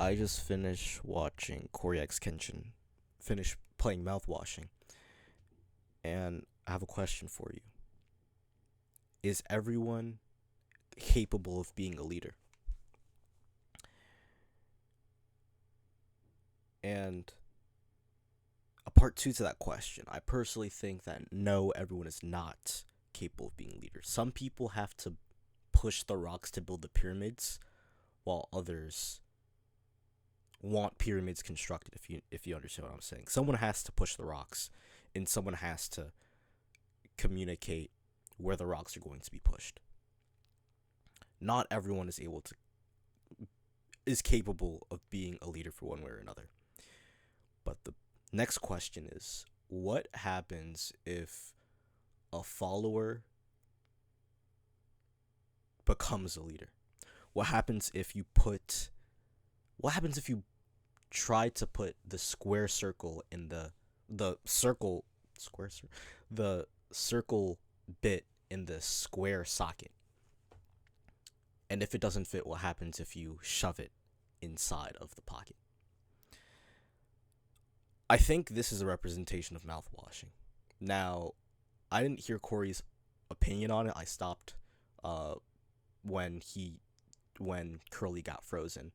I just finished watching Koreax Kenshin, finished playing Mouthwashing, and I have a question for you. Is everyone capable of being a leader? And a part two to that question, I personally think that no, everyone is not capable of being leaders. Some people have to push the rocks to build the pyramids, while others want pyramids constructed. If you understand what I'm saying, someone has to push the rocks, and someone has to communicate where the rocks are going to be pushed. Not everyone is capable of being a leader for one way or another. But the next question is, what happens if a follower becomes a leader? What happens if you put what happens if you try to put the square circle in the circle square the circle bit in the square socket? And if it doesn't fit, what happens if you shove it inside of the pocket? I think this is a representation of mouthwashing. Now, I didn't hear Corey's opinion on it. I stopped uh, when Curly got frozen,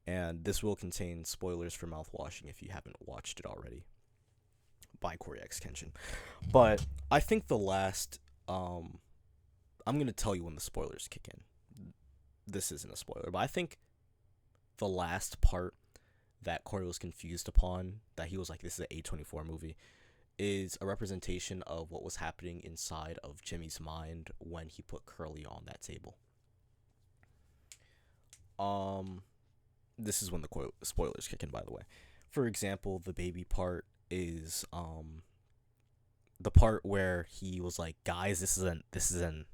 and this will contain spoilers for mouthwashing if you haven't watched it already by Corey X Kenshin. But I think the last I'm gonna tell you when the spoilers kick in. This isn't a spoiler, but I think the last part that Corey was confused upon, that he was like, this is an A24 movie, is a representation of what was happening inside of Jimmy's mind when he put Curly on that table. This is when the spoilers kick in, by the way. For example, the baby part is the part where he was like, guys, this is an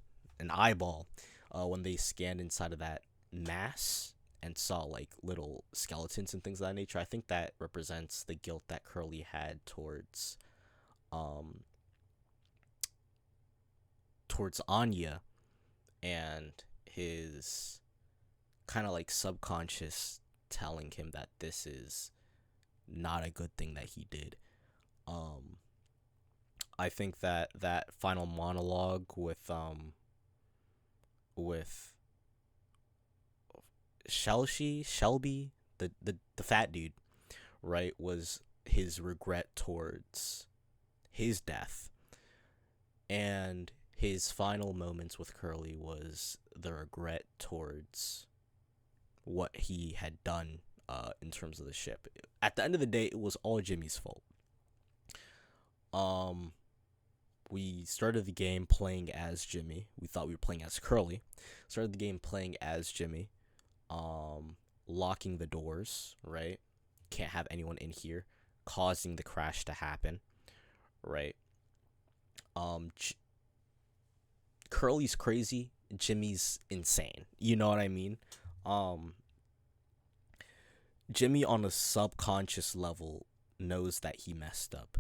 eyeball. When they scanned inside of that mass and saw like little skeletons and things of that nature, I think that represents the guilt that Curly had um towards Anya, and his kind of like subconscious telling him that this is not a good thing that he did. Um I think that that final monologue with Shelby, the fat dude, right, was his regret towards his death, and his final moments with Curly was the regret towards what he had done in terms of the ship. At the end of the day, it was all Jimmy's fault. Um, we started the game playing as Jimmy. We thought we were playing as Curly. Started the game playing as Jimmy. Locking the doors, right? Can't have anyone in here, causing the crash to happen, right? Um, J- Curly's crazy. Jimmy's insane. You know what I mean? Um, Jimmy on a subconscious level knows that he messed up,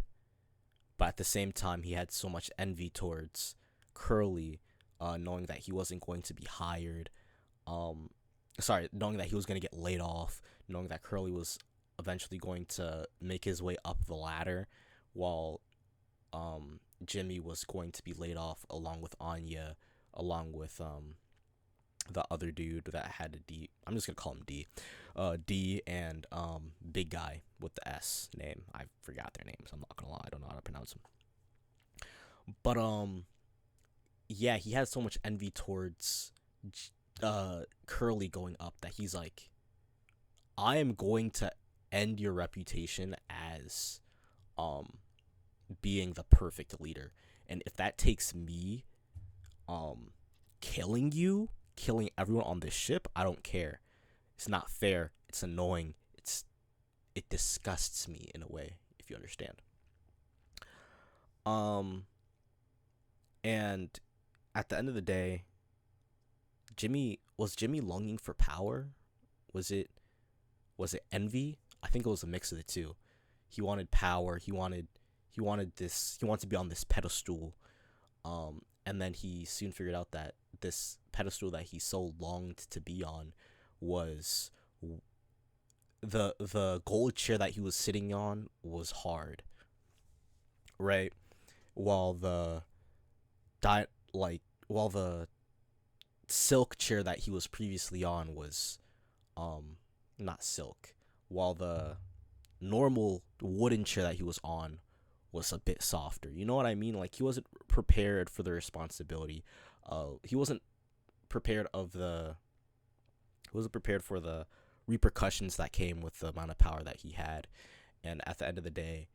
but at the same time, he had so much envy towards Curly, knowing that he wasn't going to be hired. Um, Knowing that he was going to get laid off, knowing that Curly was eventually going to make his way up the ladder, while Jimmy was going to be laid off along with Anya, along with the other dude that had a D. I'm just gonna call him D. D and big guy with the S name. I forgot their names. I'm not gonna lie. I don't know how to pronounce them. But yeah, he had so much envy towards Curly going up that he's like, I am going to end your reputation as um being the perfect leader, and if that takes me um killing you, killing everyone on this ship, I don't care. It's not fair. It's annoying. It disgusts me in a way, if you understand. Um and at the end of the day, Jimmy longing for power? Was it was it envy? I think it was a mix of the two. He wanted power. He wanted to be on this pedestal. And then he soon figured out that this pedestal that he so longed to be on was the gold chair that he was sitting on was hard, right? While the di- while the silk chair that he was previously on was um not silk, while the normal wooden chair that he was on was a bit softer. You know what I mean? Like he wasn't prepared for the responsibility. He wasn't prepared of the he wasn't prepared for the repercussions that came with the amount of power that he had. And at the end of the day,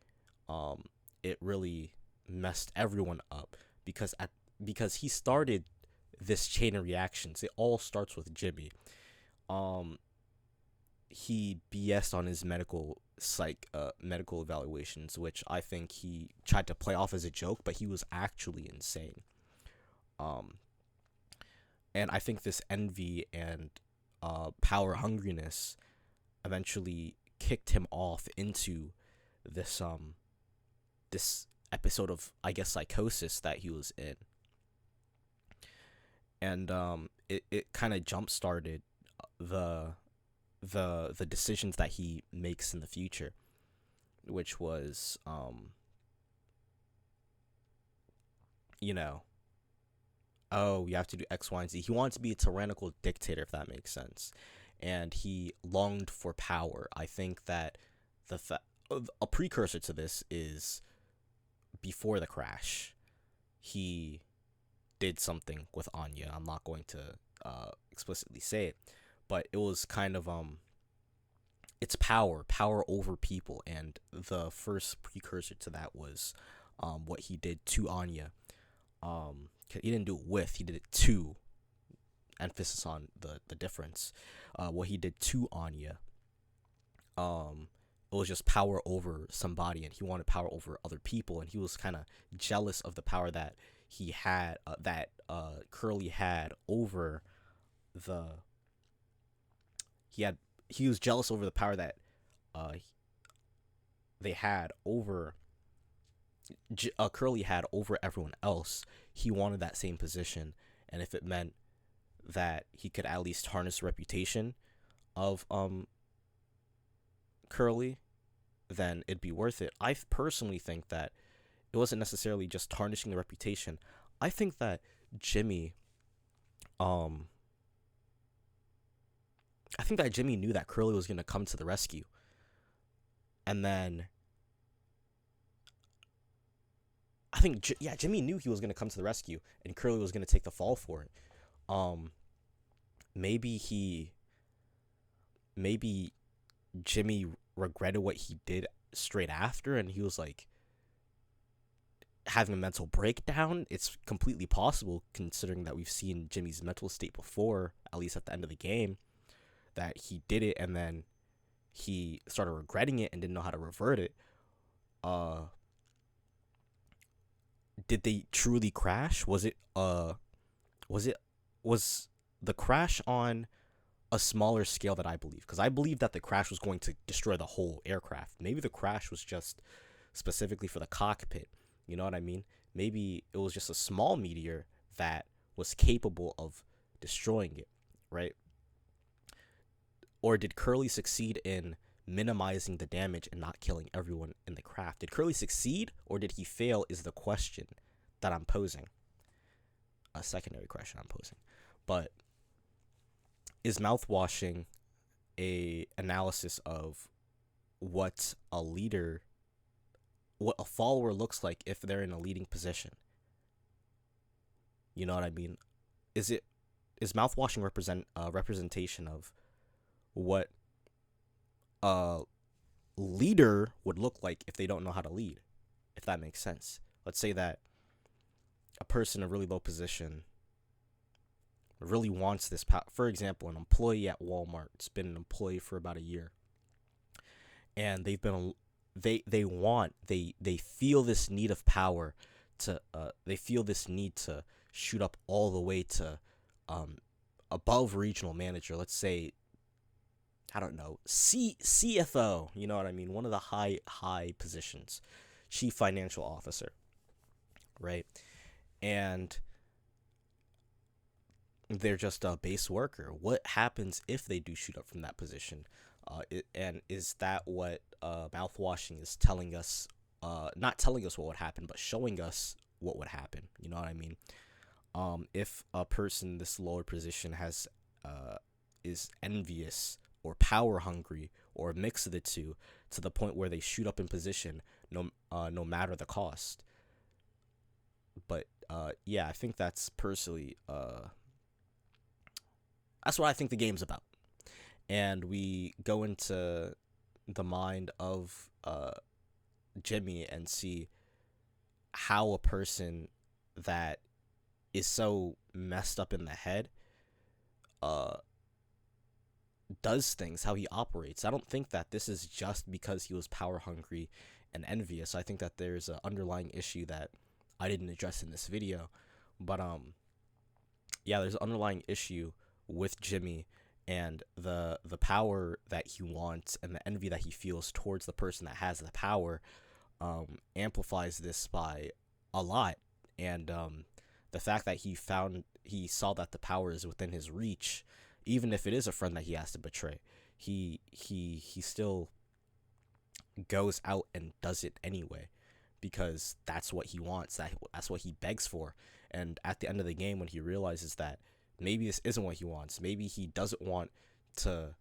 um, it really messed everyone up because he started this chain of reactions. It all starts with Jimmy. Um, he BS'd on his medical evaluations, which I think he tried to play off as a joke, but he was actually insane. Um, and I think this envy and power hungriness eventually kicked him off into this this episode of, I guess, psychosis that he was in. And it kind of jump started the the decisions that he makes in the future, which was you know, oh, you have to do X, Y, and Z. He wanted to be a tyrannical dictator, if that makes sense, and he longed for power. I think that a precursor to this is before the crash. He did something with Anya. I'm not going to explicitly say it, but it was kind of it's power over people, and the first precursor to that was what he did to Anya. He didn't do it with, he did it to. Emphasis on the difference. What he did to Anya, it was just power over somebody, and he wanted power over other people, and he was kind of jealous of the power that he had, that Curly had over the. He was jealous over the power that uh, they had over Curly had over everyone else. He wanted that same position, and if it meant that he could at least harness the reputation of Curly, then it'd be worth it. I personally think that it wasn't necessarily just tarnishing the reputation. I think that Jimmy, um, I think that Jimmy knew that Curly was gonna come to the rescue, and then Jimmy knew he was gonna come to the rescue, and Curly was gonna take the fall for it. Um, maybe maybe Jimmy regretted what he did straight after, and he was like having a mental breakdown. It's completely possible, considering that we've seen Jimmy's mental state before, at least at the end of the game, that he did it and then he started regretting it and didn't know how to revert it. Uh, did they truly crash? Was it was the crash on a smaller scale that I believe? Because I believe that the crash was going to destroy the whole aircraft. Maybe the crash was just specifically for the cockpit. You know what I mean? Maybe it was just a small meteor that was capable of destroying it, right? Or did Curly succeed in minimizing the damage and not killing everyone in the craft? Did Curly succeed, or did he fail is the question that I'm posing. A secondary question I'm posing. But is mouthwashing a analysis of what a follower looks like if they're in a leading position? You know what I mean? Is mouthwashing represent representation of what a leader would look like if they don't know how to lead? If that makes sense. Let's say that a person in a really low position really wants this power. For example, an employee at Walmart. It's been an employee for about a year, and they feel this need of power to they feel this need to shoot up all the way to above regional manager. Let's say, I don't know, CFO. You know what I mean? One of the high positions, chief financial officer, right? And they're just a base worker. What happens if they do shoot up from that position? And is that what mouthwashing is telling us? Not telling us what would happen, but showing us what would happen. You know what I mean? If a person in this lower position is envious or power hungry or a mix of the two to the point where they shoot up in position, no matter the cost. But yeah, I think that's personally that's what I think the game's about. And we go into the mind of Jimmy and see how a person that is so messed up in the head does things, how he operates. I don't think that this is just because he was power hungry and envious. I think that there's an underlying issue that I didn't address in this video. But yeah, there's an underlying issue with Jimmy and the power that he wants and the envy that he feels towards the person that has the power amplifies this by a lot. And the fact that he saw that the power is within his reach, even if it is a friend that he has to betray, he still goes out and does it anyway, because that's what he wants. That's what he begs for. And at the end of the game, when he realizes that maybe this isn't what he wants, maybe he doesn't want to,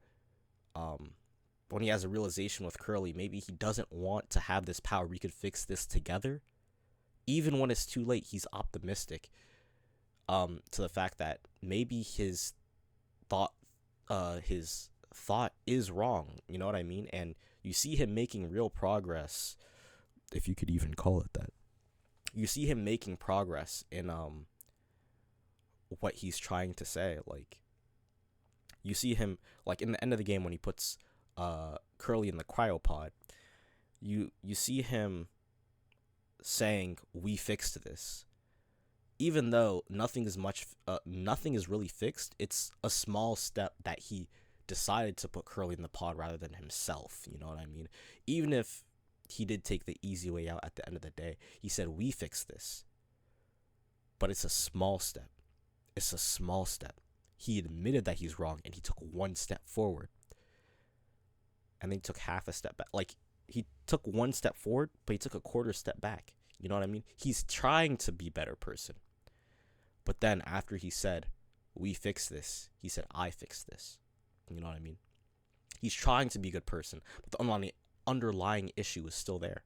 when he has a realization with Curly, maybe he doesn't want to have this power. We could fix this together. Even when it's too late, he's optimistic to the fact that maybe his thought is wrong. You know what I mean? And you see him making real progress, if you could even call it that. You see him making progress in what he's trying to say. Like, you see him, like, in the end of the game when he puts Curly in the cryopod, you see him saying, "We fixed this." Even though nothing is really fixed, it's a small step that he decided to put Curly in the pod rather than himself. You know what I mean? Even if he did take the easy way out at the end of the day, he said, "We fixed this." But it's a small step. It's a small step. He admitted that he's wrong, and he took one step forward. And then he took half a step back. Like, he took one step forward, but he took a quarter step back. You know what I mean? He's trying to be a better person. But then after he said, "We fix this," he said, "I fix this." You know what I mean? He's trying to be a good person, but the underlying issue is still there.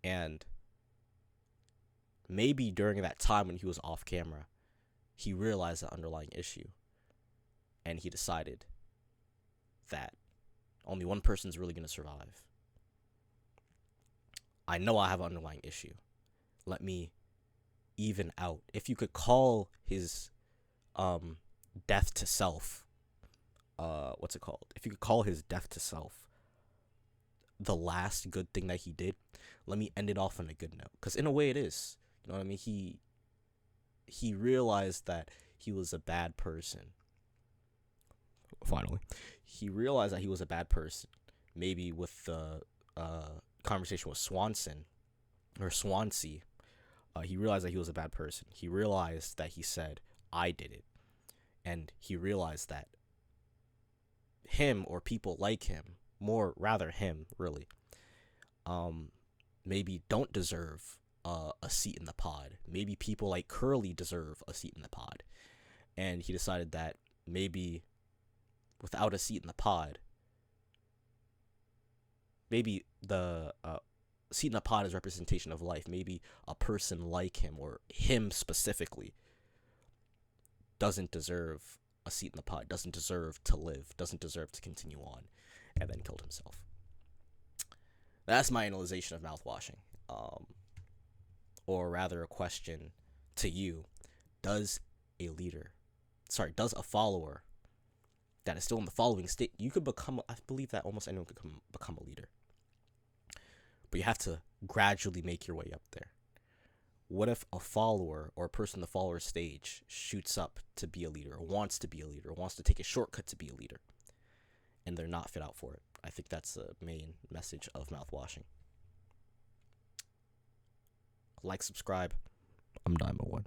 And maybe during that time when he was off camera, he realized the underlying issue. And he decided that only one person's really going to survive. I know I have an underlying issue. Let me even out. If you could call his death to self, what's it called? If you could call his death to self the last good thing that he did, let me end it off on a good note. Because in a way it is. You know what I mean? He realized that he was a bad person. Finally. He realized that he was a bad person. Maybe with the conversation with Swansea. He realized that he was a bad person. He realized that he said, "I did it." And he realized that him, or people like him, more rather him, really, maybe don't deserve a seat in the pod. Maybe people like Curly deserve a seat in the pod. And he decided that maybe without a seat in the pod, maybe the seat in the pod is representation of life. Maybe a person like him, or him specifically, doesn't deserve a seat in the pod, doesn't deserve to live, doesn't deserve to continue on, and then killed himself. That's my analyzation of mouthwashing. Or rather, a question to you: does a follower that is still in the following state, you could become, I believe that almost anyone could become a leader, but you have to gradually make your way up there. What if a follower, or a person in the follower stage, shoots up to be a leader, or wants to be a leader, or wants to take a shortcut to be a leader, and they're not fit out for it? I think that's the main message of mouthwashing. Like, subscribe. I'm Diamond One.